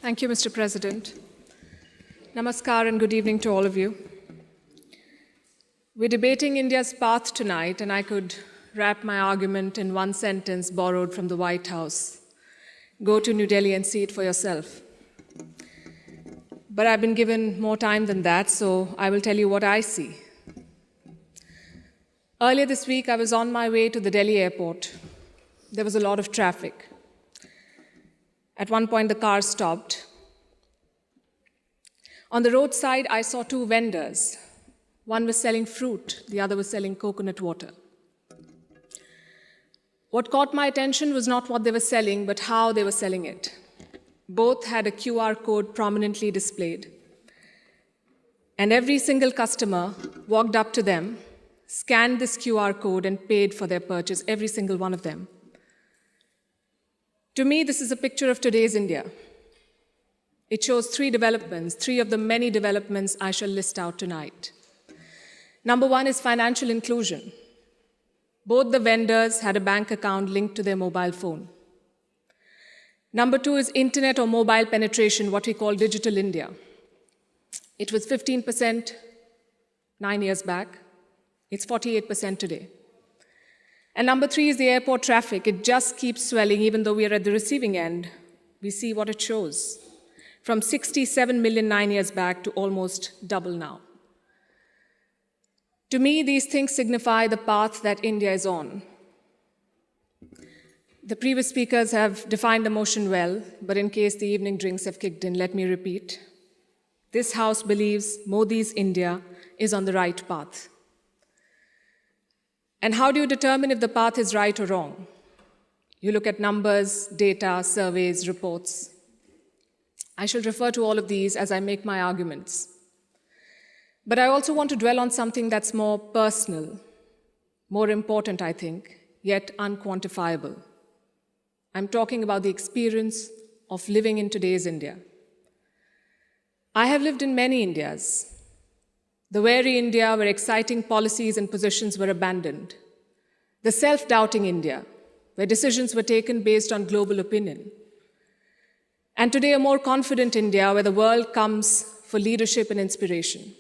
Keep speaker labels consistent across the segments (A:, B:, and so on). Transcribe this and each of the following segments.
A: Thank you, Mr. President. Namaskar and good evening to all of you. We're debating India's path tonight, and I could wrap my argument in one sentence borrowed from the White House. Go to New Delhi and see it for yourself. But I've been given more time than that, so I will tell you what I see. Earlier this week, I was on my way to the Delhi airport. There was a lot of traffic. At one point, the car stopped. On the roadside, I saw two vendors. One was selling fruit, the other was selling coconut water. What caught my attention was not what they were selling, but how they were selling it. Both had a QR code prominently displayed. And every single customer walked up to them, scanned this QR code, and paid for their purchase, every single one of them. To me, this is a picture of today's India. It shows three developments, three of the many developments I shall list out tonight. Number one is financial inclusion. Both the vendors had a bank account linked to their mobile phone. Number two is internet or mobile penetration, what we call digital India. It was 15% 9 years back. It's 48% today. And number three is the airport traffic. It just keeps swelling, even though we are at the receiving end. We see what it shows. From 67 million 9 years back to almost double now. To me, these things signify the path that India is on. The previous speakers have defined the motion well, but in case the evening drinks have kicked in, let me repeat. This House believes Modi's India is on the right path. And how do you determine if the path is right or wrong? You look at numbers, data, surveys, reports. I shall refer to all of these as I make my arguments. But I also want to dwell on something that's more personal, more important, I think, yet unquantifiable. I'm talking about the experience of living in today's India. I have lived in many Indias. The wary India where exciting policies and positions were abandoned. The self-doubting India, where decisions were taken based on global opinion. And today, a more confident India where the world comes for leadership and inspiration.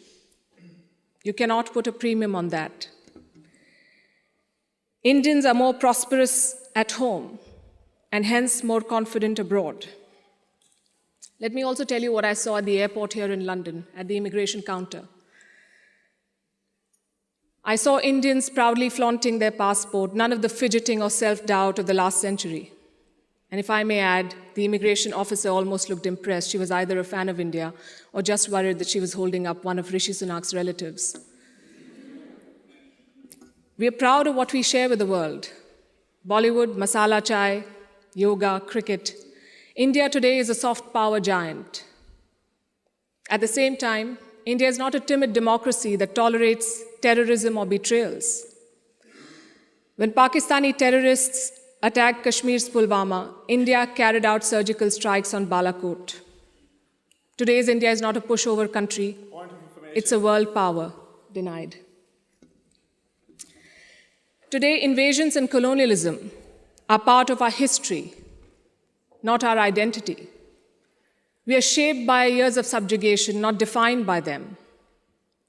A: You cannot put a premium on that. Indians are more prosperous at home and hence more confident abroad. Let me also tell you what I saw at the airport here in London, at the immigration counter. I saw Indians proudly flaunting their passport, none of the fidgeting or self-doubt of the last century. And if I may add, the immigration officer almost looked impressed. She was either a fan of India or just worried that she was holding up one of Rishi Sunak's relatives. We are proud of what we share with the world. Bollywood, masala chai, yoga, cricket. India today is a soft power giant. At the same time, India is not a timid democracy that tolerates terrorism or betrayals. When Pakistani terrorists attacked Kashmir's Pulwama, India carried out surgical strikes on Balakot. Today's India is not a pushover country. It's a world power denied. Today, invasions and colonialism are part of our history, not our identity. We are shaped by years of subjugation, not defined by them.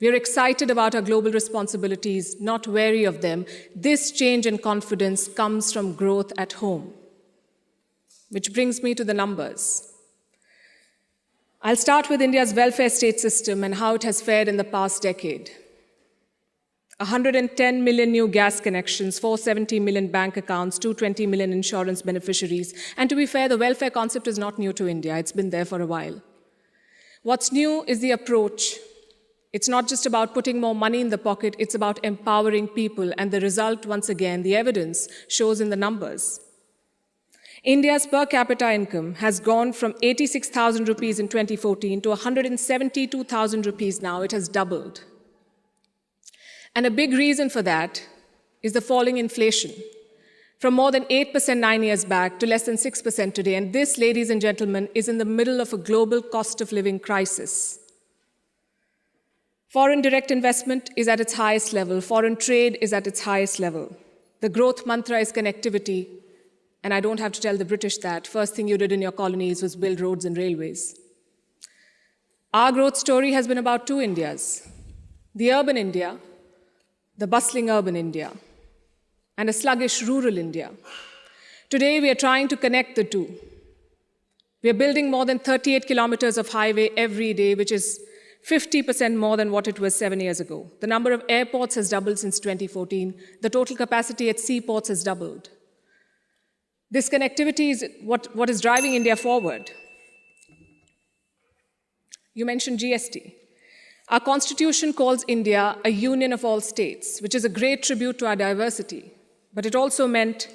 A: We are excited about our global responsibilities, not wary of them. This change in confidence comes from growth at home. Which brings me to the numbers. I'll start with India's welfare state system and how it has fared in the past decade. 110 million new gas connections, 470 million bank accounts, 220 million insurance beneficiaries. And to be fair, the welfare concept is not new to India. It's been there for a while. What's new is the approach. It's not just about putting more money in the pocket, it's about empowering people. And the result, once again, the evidence shows in the numbers. India's per capita income has gone from 86,000 rupees in 2014 to 172,000 rupees now. It has doubled. And a big reason for that is the falling inflation, from more than 8% 9 years back to less than 6% today. And this, ladies and gentlemen, is in the middle of a global cost of living crisis. Foreign direct investment is at its highest level. Foreign trade is at its highest level. The growth mantra is connectivity. and I don't have to tell the British that, first thing you did in your colonies was build roads and railways. Our growth story has been about two Indias: the urban India, the bustling urban India, and a sluggish rural India. Today, we are trying to connect the two. We are building more than 38 kilometers of highway every day, which is 50% more than what it was 7 years ago. The number of airports has doubled since 2014. The total capacity at seaports has doubled. This connectivity is what is driving India forward. You mentioned GST. Our constitution calls India a union of all states, which is a great tribute to our diversity. But it also meant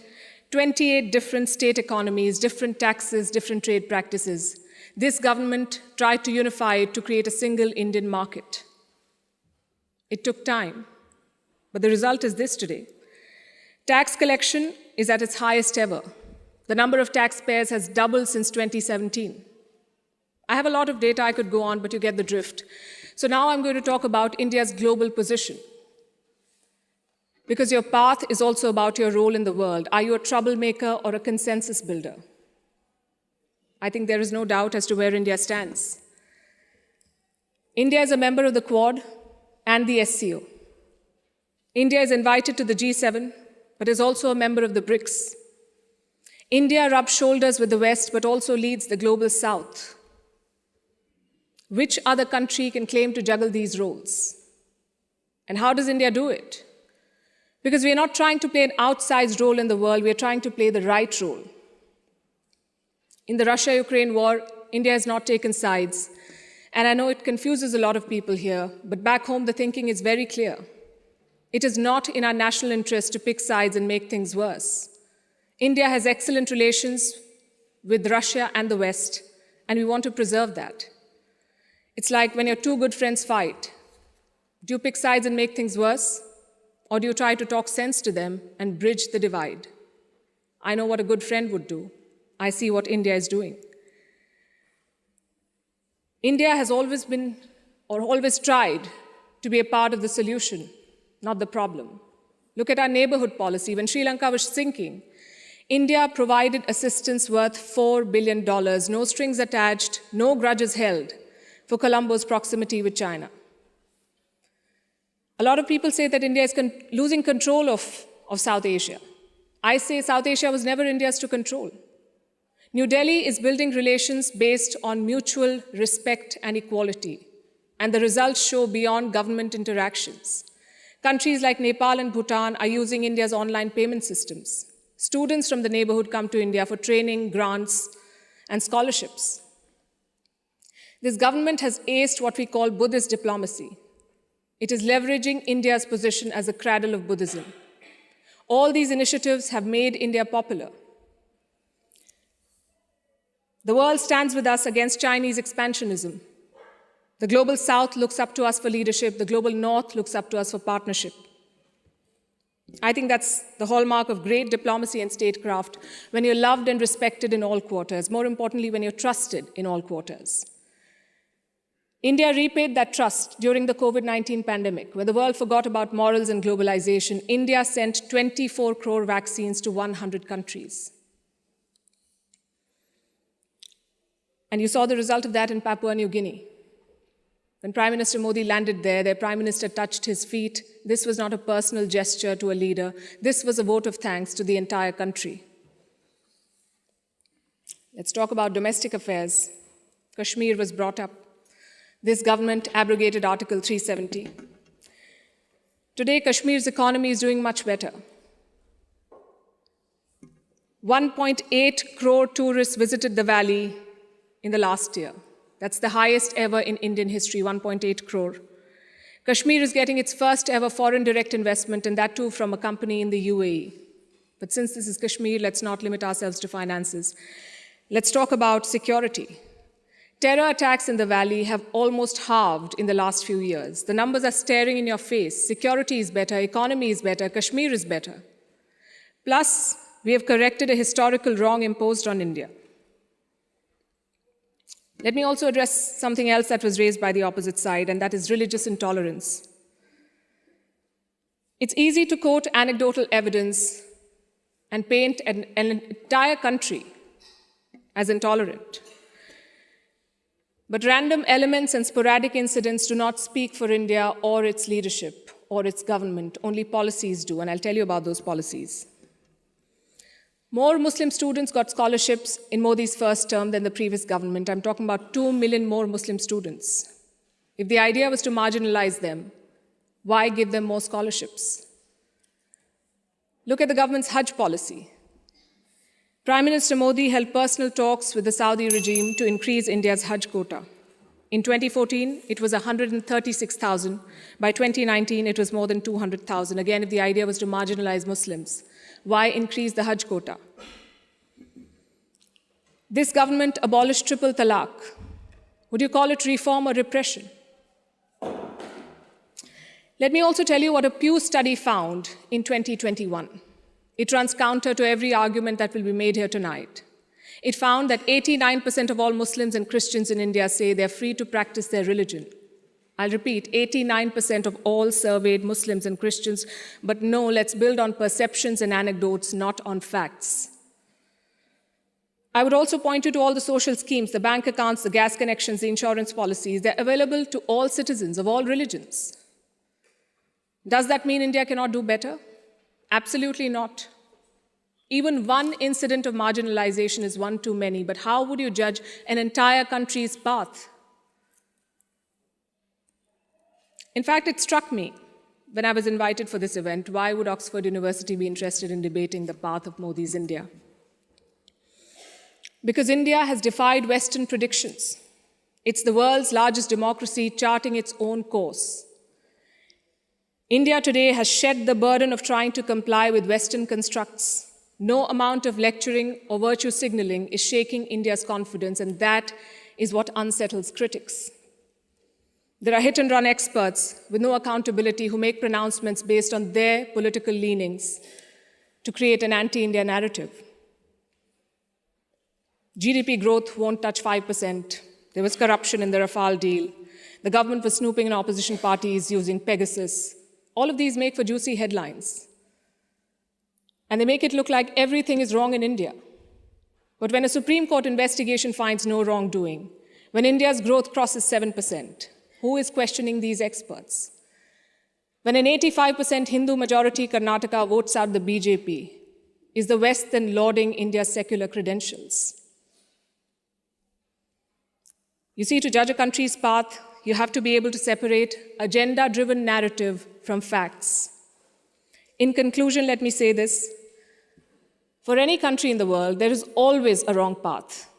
A: 28 different state economies, different taxes, different trade practices. This government tried to unify it to create a single Indian market. It took time, but the result is this today. Tax collection is at its highest ever. The number of taxpayers has doubled since 2017. I have a lot of data I could go on, but you get the drift. So now I'm going to talk about India's global position. Because your path is also about your role in the world. Are you a troublemaker or a consensus builder? I think there is no doubt as to where India stands. India is a member of the Quad and the SCO. India is invited to the G7, but is also a member of the BRICS. India rubs shoulders with the West, but also leads the global South. Which other country can claim to juggle these roles? And how does India do it? Because we are not trying to play an outsized role in the world, we are trying to play the right role. In the Russia-Ukraine war, India has not taken sides. And I know it confuses a lot of people here, but back home the thinking is very clear. It is not in our national interest to pick sides and make things worse. India has excellent relations with Russia and the West, and we want to preserve that. It's like when your two good friends fight. Do you pick sides and make things worse? Or do you try to talk sense to them and bridge the divide? I know what a good friend would do. I see what India is doing. India has always been, or always tried, to be a part of the solution, not the problem. Look at our neighborhood policy. When Sri Lanka was sinking, India provided assistance worth $4 billion, no strings attached, no grudges held, for Colombo's proximity with China. A lot of people say that India is losing control of South Asia. I say South Asia was never India's to control. New Delhi is building relations based on mutual respect and equality, and the results show beyond government interactions. Countries like Nepal and Bhutan are using India's online payment systems. Students from the neighborhood come to India for training, grants, and scholarships. This government has aced what we call Buddhist diplomacy. It is leveraging India's position as a cradle of Buddhism. All these initiatives have made India popular. The world stands with us against Chinese expansionism. The global South looks up to us for leadership. The global North looks up to us for partnership. I think that's the hallmark of great diplomacy and statecraft, when you're loved and respected in all quarters. More importantly, when you're trusted in all quarters. India repaid that trust during the COVID-19 pandemic. When the world forgot about morals and globalization, India sent 24 crore vaccines to 100 countries. And you saw the result of that in Papua New Guinea. When Prime Minister Modi landed there, their Prime Minister touched his feet. This was not a personal gesture to a leader. This was a vote of thanks to the entire country. Let's talk about domestic affairs. Kashmir was brought up. This government abrogated Article 370. Today, Kashmir's economy is doing much better. 1.8 crore tourists visited the valley in the last year. That's the highest ever in Indian history, 1.8 crore. Kashmir is getting its first ever foreign direct investment, and that too from a company in the UAE. But since this is Kashmir, let's not limit ourselves to finances. Let's talk about security. Terror attacks in the valley have almost halved in the last few years. The numbers are staring in your face. Security is better, economy is better, Kashmir is better. Plus, we have corrected a historical wrong imposed on India. Let me also address something else that was raised by the opposite side, and that is religious intolerance. It's easy to quote anecdotal evidence and paint an entire country as intolerant. But random elements and sporadic incidents do not speak for India or its leadership or its government. Only policies do, and I'll tell you about those policies. More Muslim students got scholarships in Modi's first term than the previous government. I'm talking about 2 million more Muslim students. If the idea was to marginalize them, why give them more scholarships? Look at the government's Hajj policy. Prime Minister Modi held personal talks with the Saudi regime to increase India's Hajj quota. In 2014, it was 136,000. By 2019, it was more than 200,000. Again, if the idea was to marginalize Muslims, why increase the Hajj quota? This government abolished triple talaq. Would you call it reform or repression? Let me also tell you what a Pew study found in 2021. It runs counter to every argument that will be made here tonight. It found that 89% of all Muslims and Christians in India say they're free to practice their religion. I'll repeat, 89% of all surveyed Muslims and Christians, but no, let's build on perceptions and anecdotes, not on facts. I would also point you to all the social schemes, the bank accounts, the gas connections, the insurance policies. They're available to all citizens of all religions. Does that mean India cannot do better? Absolutely not. Even one incident of marginalization is one too many, but how would you judge an entire country's path? In fact, it struck me when I was invited for this event, why would Oxford University be interested in debating the path of Modi's India? Because India has defied Western predictions. It's the world's largest democracy charting its own course. India today has shed the burden of trying to comply with Western constructs. No amount of lecturing or virtue signaling is shaking India's confidence, and that is what unsettles critics. There are hit-and-run experts with no accountability who make pronouncements based on their political leanings to create an anti-India narrative. GDP growth won't touch 5%. There was corruption in the Rafale deal. The government was snooping in opposition parties using Pegasus. All of these make for juicy headlines. And they make it look like everything is wrong in India. But when a Supreme Court investigation finds no wrongdoing, when India's growth crosses 7%, who is questioning these experts? When an 85% Hindu majority Karnataka votes out the BJP, is the West then lauding India's secular credentials? You see, to judge a country's path, you have to be able to separate agenda-driven narrative from facts. In conclusion, let me say this. For any country in the world, there is always a wrong path.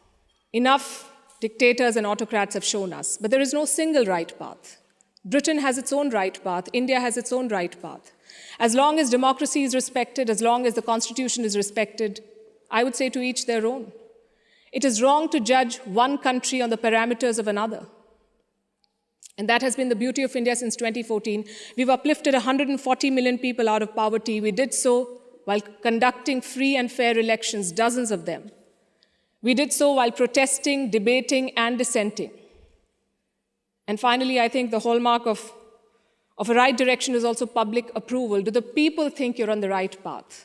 A: Enough dictators and autocrats have shown us, but there is no single right path. Britain has its own right path. India has its own right path. As long as democracy is respected, as long as the Constitution is respected, I would say to each their own. It is wrong to judge one country on the parameters of another. And that has been the beauty of India since 2014. We've uplifted 140 million people out of poverty. We did so while conducting free and fair elections, dozens of them. We did so while protesting, debating, and dissenting. And finally, I think the hallmark of a right direction is also public approval. Do the people think you're on the right path?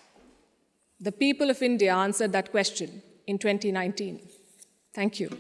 A: The people of India answered that question in 2019. Thank you.